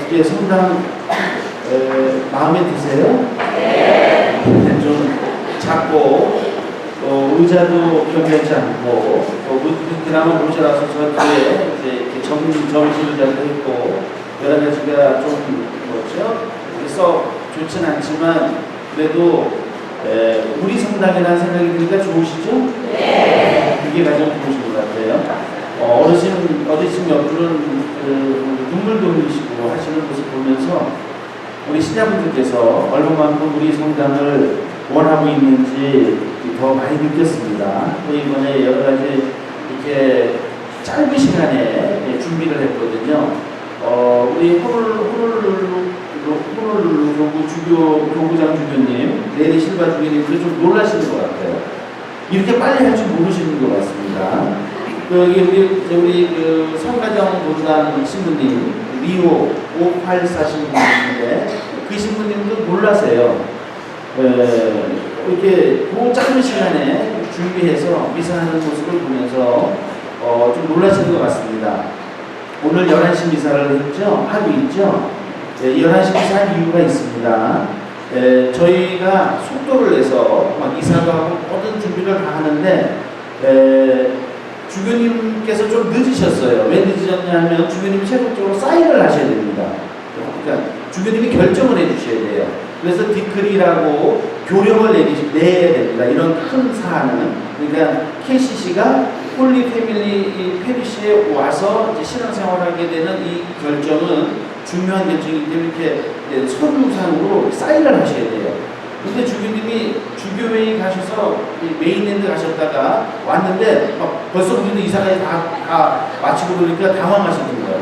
어떻게 성당 마음에 드세요? 네. 좀 작고 의자도 겸하지 않고 그나마 모자라서 저 뒤에 이제 점심 의자도 있고 여러 가지가 좀 뭐죠? 썩 좋진 않지만 그래도 우리 성당이라는 생각이 드니까 좋으시죠? 네. 그게 가장 좋으신 것 같아요. 어르신 옆으로는 눈물도 흘리시고 하시는 모습 보면서 우리 신자분들께서 얼마만큼 우리 성당을 원하고 있는지 더 많이 느꼈습니다. 또 이번에 여러 가지 이렇게 짧은 시간에 준비를 했거든요. 우리 호놀룰루 주교 교구장 주교님, 레니 실바 주교님들이 좀 놀라시는 것 같아요. 이렇게 빨리 할 줄 모르시는 것 같습니다. 우리 그 성가정 본당 신부님 리오 584 신부님인데 그 신부님도 놀라세요. 이렇게 그 짧은 시간에 준비해서 미사하는 모습을 보면서 좀 놀라시는 것 같습니다. 오늘 11시 미사를 했죠? 하고 있죠? 11시 미사한 이유가 있습니다. 저희가 속도를 내서 막 이사도 하고 모든 준비를 다 하는데 주교님께서 좀 늦으셨어요. 왜 늦으셨냐 하면 주교님이 최종적으로 사인을 하셔야 됩니다. 그러니까 주교님이 결정을 해주셔야 돼요. 그래서 디크리라고 교령을 내야 됩니다. 이런 큰 사안은. 그러니까 KCC가 홀리 패밀리 페리시에 와서 이제 신앙생활하게 되는 이 결정은 중요한 결정이기 때문에 이렇게 서류상으로 사인을 하셔야 돼요. 근데 주교님이 주교회의 가셔서 메인랜드 가셨다가 왔는데 벌써 우리는 이사까지 다 마치고 그러니까 당황하시는 거예요.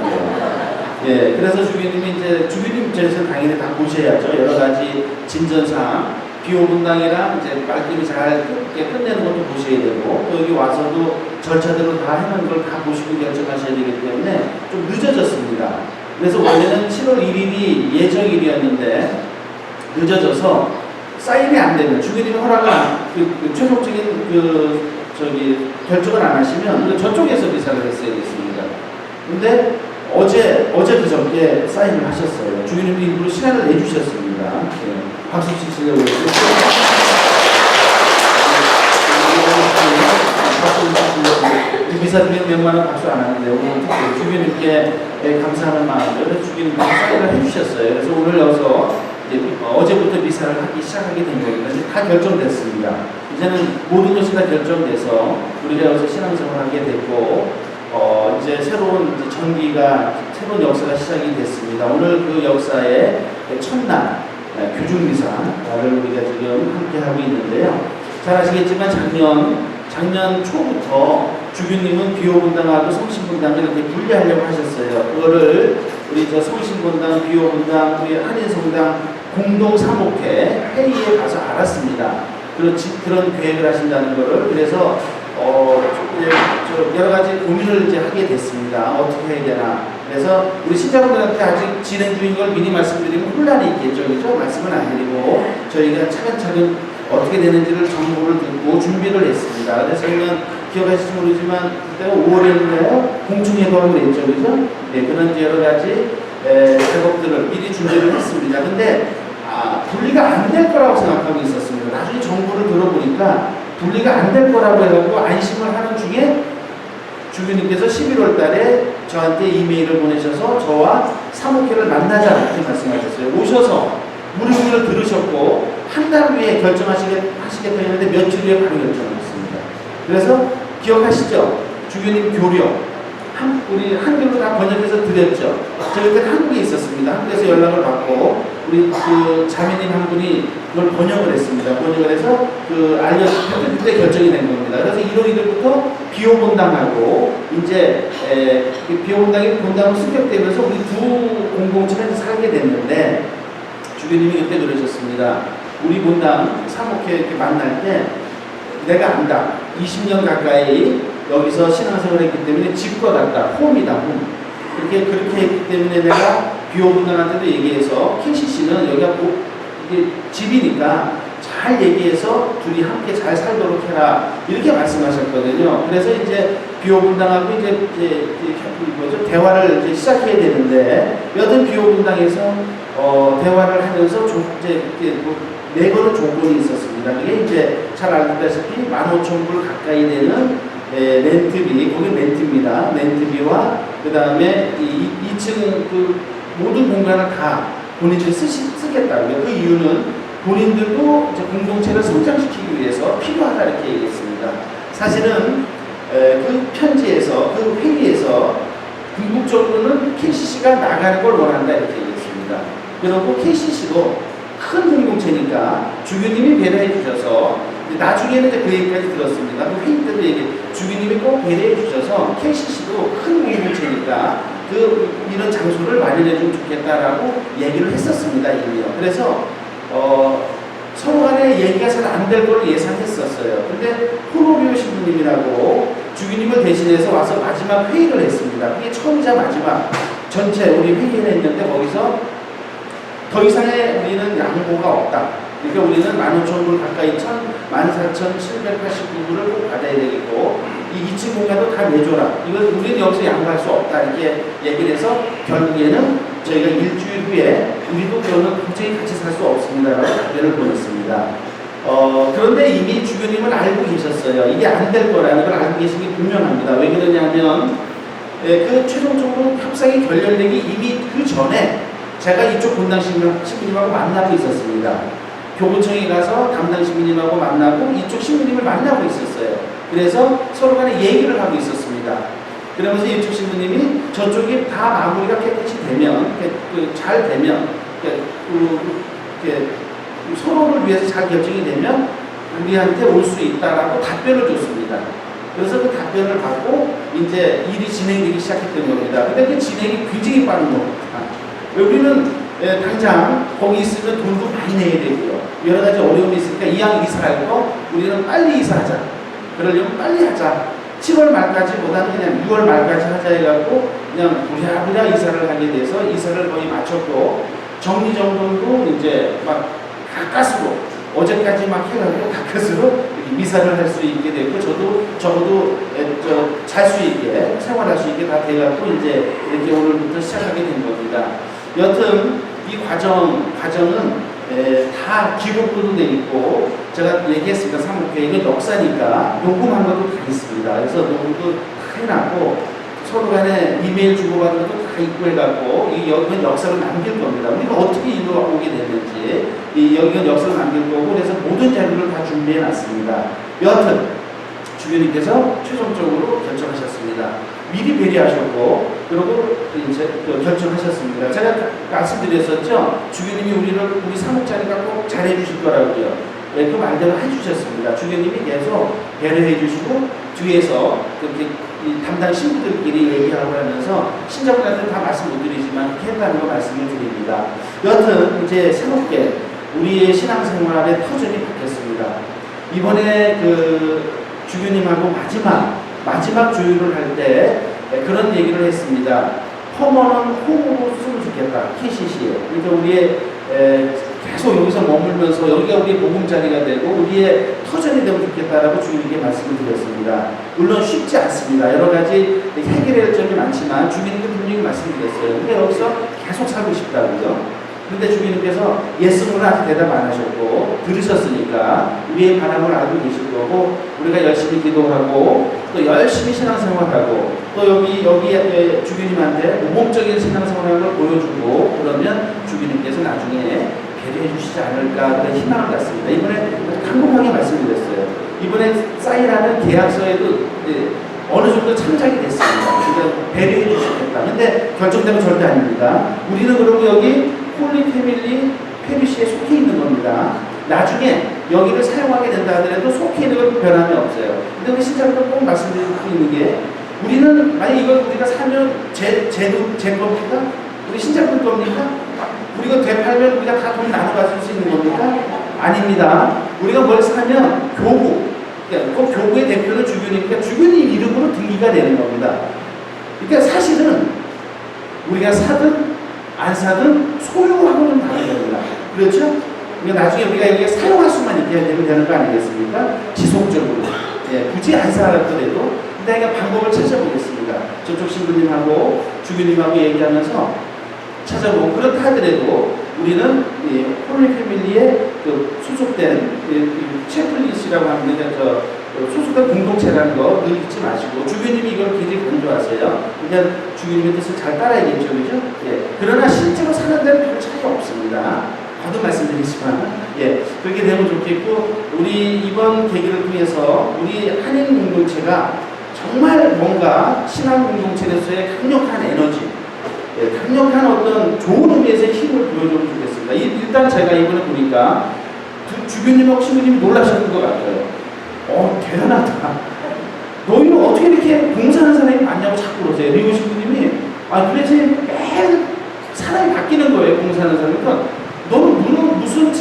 예, 그래서 주교님이 이제 주교님 입장에서 당연히 다 보셔야죠. 여러 가지 진전사항, 비오분당이랑 이제 말끔히 잘 끝내는 것도 보셔야 되고 또 여기 와서도 절차대로 다 해놓은 걸 다 보시고 결정하셔야 되기 때문에 좀 늦어졌습니다. 그래서 원래는 7월 1일이 예정일이었는데 늦어져서 사인이 안 되면 주교님이 허락을 최종적인 결정을 안 하시면 저쪽에서 미사를 했어야 됐습니다. 근데 어제 그저께 사인을 하셨어요. 주교님이 일부러 시간을 내주셨습니다. 네. 박수 치시려고 미사 중에 몇만원 박수 안 하는데 오늘 주교님께 감사하는 마음으로 주교님께 사인을 해주셨어요. 그래서 오늘 여기서 어제부터 미사를 하기 시작하게 된 겁니다. 이제 다 결정됐습니다. 이제는 모든 것이 다 결정돼서 우리가 여기서 신앙생활을 하게 됐고 이제 새로운 전기가 새로운 역사가 시작이 됐습니다. 오늘 그 역사의 첫날 교중미사를 우리가 지금 함께 하고 있는데요. 잘 아시겠지만 작년 초부터 주교님은 비오분당하고 성신분당을 이렇게 분리하려고 하셨어요. 그거를 우리 성신분당, 비오분당, 우리 한인성당 공동 사목회 회의에 가서 알았습니다. 그런 계획을 하신다는 거를. 그래서 여러 가지 고민을 이제 하게 됐습니다. 어떻게 해야 되나. 그래서 우리 신자분들한테 아직 진행 중인 걸 미리 말씀드리면 혼란이 있겠죠. 그죠? 말씀을 안 드리고 저희가 차근차근 어떻게 되는지를 정보를 듣고 준비를 했습니다. 그래서 저희는 기억하실지 모르지만 그때가 5월이었나요? 공청회도 그랬죠. 그죠? 네, 그런 여러 가지 작업들을 미리 준비를 했습니다. 근데 분리가 안 될 거라고 생각하고 있었습니다. 나중에 정보를 들어보니까 분리가 안 될 거라고 해가지고 안심을 하는 중에 주교님께서 11월 달에 저한테 이메일을 보내셔서 저와 사목회를 만나자 이렇게 말씀하셨어요. 오셔서 무릎을 들으셨고 한 달 후에 결정하시겠다 했는데 며칠 후에 바로 결정하셨습니다. 그래서 기억하시죠? 주교님 교령 우리 한글로 다 번역해서 드렸죠. 저희 그때 한국에 있었습니다. 한국에서 연락을 받고 우리 그 자매님 한 분이 그걸 번역을 했습니다. 번역을 해서 알려주셨는데 그때 결정이 된 겁니다. 그래서 1월 1일부터 비오본당하고 이제 비오본당이 본당으로 승격되면서 우리 두 공동체에서 살게 됐는데 주교님이 그때 그러셨습니다. 우리 본당 사목회 이렇게 만날 때 내가 안다. 20년 가까이 여기서 신앙생활을 했기 때문에 집과 같다. 홈이다. 홈. 그렇게 했기 때문에 내가 비오분당한테도 얘기해서 KCC는 여기가 이게 집이니까 잘 잘 얘기해서 둘이 함께 잘 살도록 해라. 이렇게 말씀하셨거든요. 그래서 이제 비오분당하고 이제 뭐죠? 대화를 이제 시작해야 되는데, 여튼 비오분당에서 대화를 하면서 네 번의 조건이 있었습니다. 그게 이제 잘 알다시피 15,000불 가까이 되는 렌트비, 거기 렌트입니다. 렌트비와 그 다음에 2층 그 모든 공간을 다 본인들이 쓰겠다고요. 그 이유는 본인들도 이제 공동체를 성장시키기 위해서 필요하다 이렇게 얘기했습니다. 사실은 그 편지에서, 그 회의에서 궁극적으로는 KCC가 나가는 걸 원한다 이렇게 얘기했습니다. 그리고 KCC도 큰 공동체니까 주교님이 배려해 주셔서, 나중에는 이제 그 얘기까지 들었습니다. 그 회의 때도 주교님이 꼭 배려해 주셔서 KCC도 큰 공동체니까 이런 장소를 마련해 주면 좋겠다라고 얘기를 했었습니다, 이미요. 그래서 서로 간에 얘기가 잘 안 될 걸 예상했었어요. 근데 호노비오 신부님이라고 주교님을 대신해서 와서 마지막 회의를 했습니다. 그게 처음이자 마지막 전체 우리 회의를 했는데, 거기서 더 이상의 우리는 양보가 없다. 그러니까 우리는 15,000불 가까이 14,789불을 꼭 받아야 되겠고, 이 2층 공간도 다 내줘라. 이걸 우리는 여기서 양보할 수 없다. 이렇게 얘기를 해서 결국에는 저희가 일주일 후에 우리도 그러면 도저히 같이 살 수 없습니다라고 답변을 보냈습니다. 그런데 이미 주교님은 알고 계셨어요. 이게 안 될 거라는 걸 알고 계신 게 분명합니다. 왜 그러냐면 그 최종적으로 협상이 결렬되기 이미 그 전에 제가 이쪽 분당 신부님하고 만나고 있었습니다. 교구청에 가서 담당 신부님하고 만나고 이쪽 신부님을 만나고 있었어요. 그래서 서로 간에 얘기를 하고 있었습니다. 그러면서 이쪽 신부님이 저쪽이 다 마무리가 깨끗이 되면, 잘 되면, 서로를 위해서 잘 결정이 되면 우리한테 올 수 있다라고 답변을 줬습니다. 그래서 그 답변을 받고 이제 일이 진행되기 시작했던 겁니다. 근데 그 진행이 굉장히 빠른 겁니다. 우리는 당장 거기 있으면 돈도 많이 내야 되고요. 여러 가지 어려움이 있으니까 이왕 이사할 거 우리는 빨리 이사하자. 그러려면 빨리 하자. 7월 말까지보다는 그냥 6월 말까지 하자 해갖고 그냥 부랴부랴 이사를 하게 돼서 이사를 거의 마쳤고, 정리정돈도 이제 막 가까스로 어제까지 막 해가지고 가까스로 미사를 할 수 있게 됐고, 저도 잘 수 있게 생활할 수 있게 다 돼갖고 이제 이렇게 오늘부터 시작하게 된 겁니다. 여튼 이 과정은 다 기록으로 돼 있고, 제가 얘기했습니다. 사무계획은 역사니까 녹음한 것도 다 있습니다. 그래서 녹음도 다 해놨고, 서로 간에 이메일 주고받은 것도 다 있고 해갖고, 여기는 역사를 남길 겁니다. 우리가 어떻게 이루어 오게 됐는지, 여기는 역사를 남길 거고, 그래서 모든 자료를 다 준비해 놨습니다. 여하튼 주교님께서 최종적으로 결정하셨습니다. 미리 배려하셨고, 그리고 이제 결정하셨습니다. 제가 말씀드렸었죠. 주교님이 우리 사목자니까 꼭 잘해주실 거라고요. 그 말대로 해주셨습니다. 주교님이 계속 배려해 주시고, 뒤에서 그렇게 담당 신부들끼리 얘기하고 하면서, 신자분들한테 다 말씀 못 드리지만 그렇게 했다는 거 말씀을 드립니다. 여튼 이제 새롭게 우리의 신앙생활의 터전이 바뀌었습니다. 이번에 주교님하고 마지막 조율을 할 때 그런 얘기를 했습니다. 험어는 홈으로 쓰면 좋겠다. KCC에. 그러니까 우리의 계속 여기서 머물면서 여기가 우리의 보금자리가 되고 우리의 터전이 되면 좋겠다라고 주님께 말씀을 드렸습니다. 물론 쉽지 않습니다. 여러 가지 해결할 점이 많지만 주님께 분명히 말씀드렸어요. 근데 여기서 계속 살고 싶다고요. 근데 주님께서 예스는 아직 대답 안 하셨고, 들으셨으니까 우리의 바람을 알고 계실 거고, 우리가 열심히 기도하고 또 열심히 신앙생활하고 또 여기에 주님한테 모범적인 신앙생활을 보여주고, 그러면 주님께서 나중에 배려해 주시지 않을까 그런 희망을 갖습니다. 이번에 강력하게 말씀드렸어요. 이번에 사인하는 계약서에도 어느 정도 참작이 됐습니다. 그러니까 배려해 주시겠다. 근데 결정되면 절대 아닙니다. 우리는 그러고 여기 홀리 패밀리 페리시에 속해 있는 겁니다. 나중에 여기를 사용하게 된다 하더라도 속해 있는 건 변함이 없어요. 근데 우리 신자분들 꼭 말씀드리고 있는 게, 우리는 만약 이걸 우리가 사면 제 겁니까? 우리 신자분 겁니까? 우리가 되팔면 우리가 다 돈 나눠 가질 수 있는 겁니까? 아닙니다. 우리가 뭘 사면 그 교구의 대표는 주교님이니까 주교님 이름으로 등기가 되는 겁니다. 그러니까 사실은 우리가 사든 안 사든 소유하고는 다른 겁니다. 그렇죠? 그러니까 나중에 우리가 여기에 사용할 수만 있게 되면 되는 거 아니겠습니까? 지속적으로. 예, 굳이 안 사더라도 일단 방법을 찾아보겠습니다. 저쪽 신부님하고 주교님하고 얘기하면서 찾아보고, 그렇다 하더라도 우리는 홀리 패밀리에 그 소속된 채플릿이라고 합니다. 소속된 공동체라는 거 늘 잊지 마시고, 주교님이 이걸 굉장히 강조하세요. 그러니까 주교님의 뜻을 잘 따라야겠죠, 그죠? 예. 그러나 실제로 사는 데는 별 차이 없습니다. 거듭 말씀드리지만, 예, 그렇게 되면 좋겠고, 우리 이번 계기를 통해서 우리 한인 공동체가 정말 뭔가 신앙 공동체로서의 강력한 에너지, 예, 강력한 어떤 좋은 의미에서의 힘을 보여주면 좋겠습니다. 일단 제가 이번에 보니까 주교님하고 신부님이 놀라셨는 것 같아요. 대단하다. 너희는 어떻게 이렇게 봉사하는 사람이 많냐고 자꾸 그러세요. 리오 신부님이, 도대체 매일 사람이 바뀌는 거예요, 봉사하는 사람이. 그러니까 너는 무슨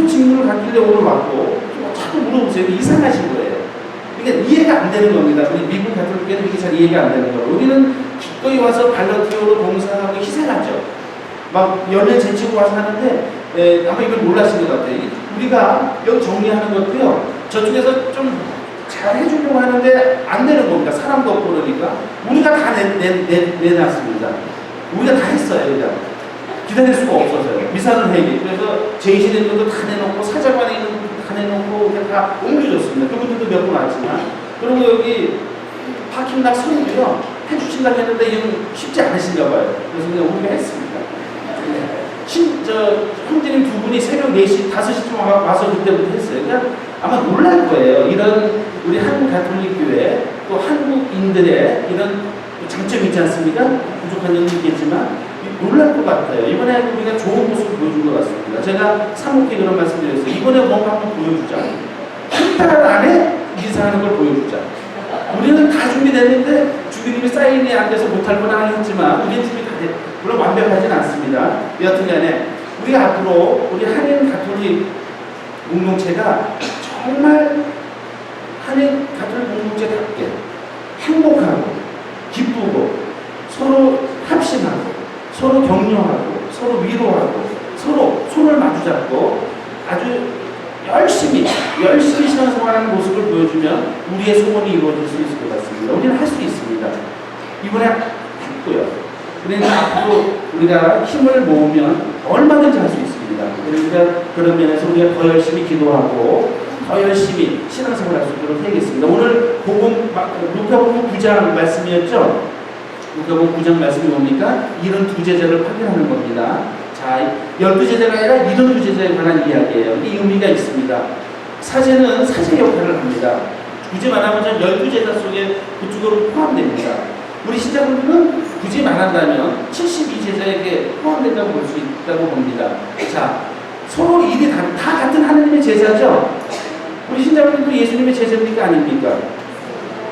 직무를 갖길래 오늘 왔고, 자꾸 물어보세요. 이상하신 거예요. 그러니까 이해가 안 되는 겁니다. 우리 미국 가톨릭교회는 이게 잘 이해가 안 되는 거예요. 우리는 기꺼이 와서 발런티어로 봉사하고 희생하죠. 막 연례 제치고 와서 하는데, 아마 이걸 몰라신 것 같아요. 우리가 여기 정리하는 것도요, 저쪽에서 좀 잘 해주려고 하는데 안 되는 겁니다. 사람도 없고 그러니까. 우리가 다 내놨습니다. 우리가 다 했어요, 그냥. 기다릴 수가 없어서요. 미사는 회계. 그래서 제이신에 있는 것도 다 내놓고, 사자관에 있는 것도 다 내놓고, 그냥 다 옮겨줬습니다. 그분들도 몇 분 왔지만. 그리고 여기 파킹락 서는데요, 해주신다고 했는데 이건 쉽지 않으신가 봐요. 그래서 그냥 우리가 했습니다. 형제님 두 분이 새벽 4시, 5시쯤 와서 그때부터 했어요. 그러니까 아마 놀랄 거예요. 이런 우리 한국 가톨릭 교회, 또 한국인들의 이런 장점이 있지 않습니까? 부족한 점도 있겠지만 놀랄 것 같아요. 이번에 우리가 좋은 모습을 보여준 것 같습니다. 제가 사목에 그런 말씀 드렸어요. 이번에 뭔가 한번 보여주자. 한 달 안에 이사하는 걸 보여주자. 우리는 다 준비됐는데 주교님이 사인이 안 돼서 못할 뻔 했지만 우리는 준비 다 됐. 물론 완벽하진 않습니다. 여튼간에 우리가 앞으로 우리 한인 가톨릭 공동체가 정말 한인 가톨릭 공동체답게 행복하고 기쁘고 서로 합심하고 서로 격려하고 서로 위로하고 서로 손을 마주잡고 아주 열심히 신앙생활하는 모습을 보여주면 우리의 소원이 이루어질 수 있을 것 같습니다. 우리는 할 수 있습니다. 이번에 했고요. 그러니까 앞으로 우리가 힘을 모으면 얼마든지 할 수 있습니다. 그러니까 그런 면에서 우리가 더 열심히 기도하고 더 열심히 신앙생활 할 수 있도록 해야겠습니다. 오늘 루카복음 9장 말씀이었죠? 루카복음 9장 말씀이 뭡니까? 72제자를 파견하는 겁니다. 자, 12제자가 아니라 72제자에 관한 이야기예요. 이 의미가 있습니다. 사제는 사제 역할을 합니다. 굳이 말하면 12제자 속에 그쪽으로 포함됩니다. 우리 신자분들은 굳이 말한다면 72제자에게 포함된다고 볼 수 있다고 봅니다. 자, 서로 일이 다 같은 하나님의 제자죠? 우리 신자분들도 예수님의 제자입니까? 아닙니까?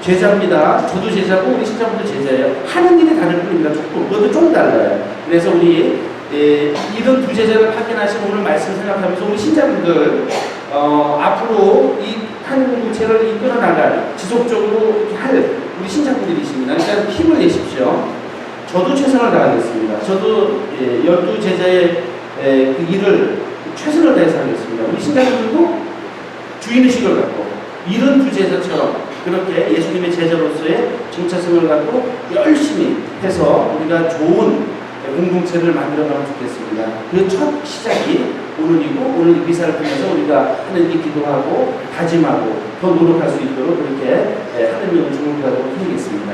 제자입니다. 저도 제자고 우리 신자분도 제자예요. 하는 일이 다를 뿐입니다. 그것도 좀 달라요. 그래서 우리 이런 두 제자를 파견하신 오늘 말씀 생각하면서 우리 신자분들 앞으로 이 한인 공동체를 이끌어 나갈 지속적으로 할 우리 신자분들이십니다. 그러니까 힘을 내십시오. 저도 최선을 다하겠습니다. 저도 12제자의 그 일을 최선을 다해서 하겠습니다. 우리 신자분들도 주인의식을 갖고 72제자처럼 그렇게 예수님의 제자로서의 정체성을 갖고 열심히 해서 우리가 좋은 공동체를 만들어가면 좋겠습니다. 그 첫 시작이 오늘이고 오늘 미사를 통해서 우리가 하나님께 기도하고 다짐하고 더 노력할 수 있도록 그렇게 하나님의 은총을 구하도록 하겠습니다.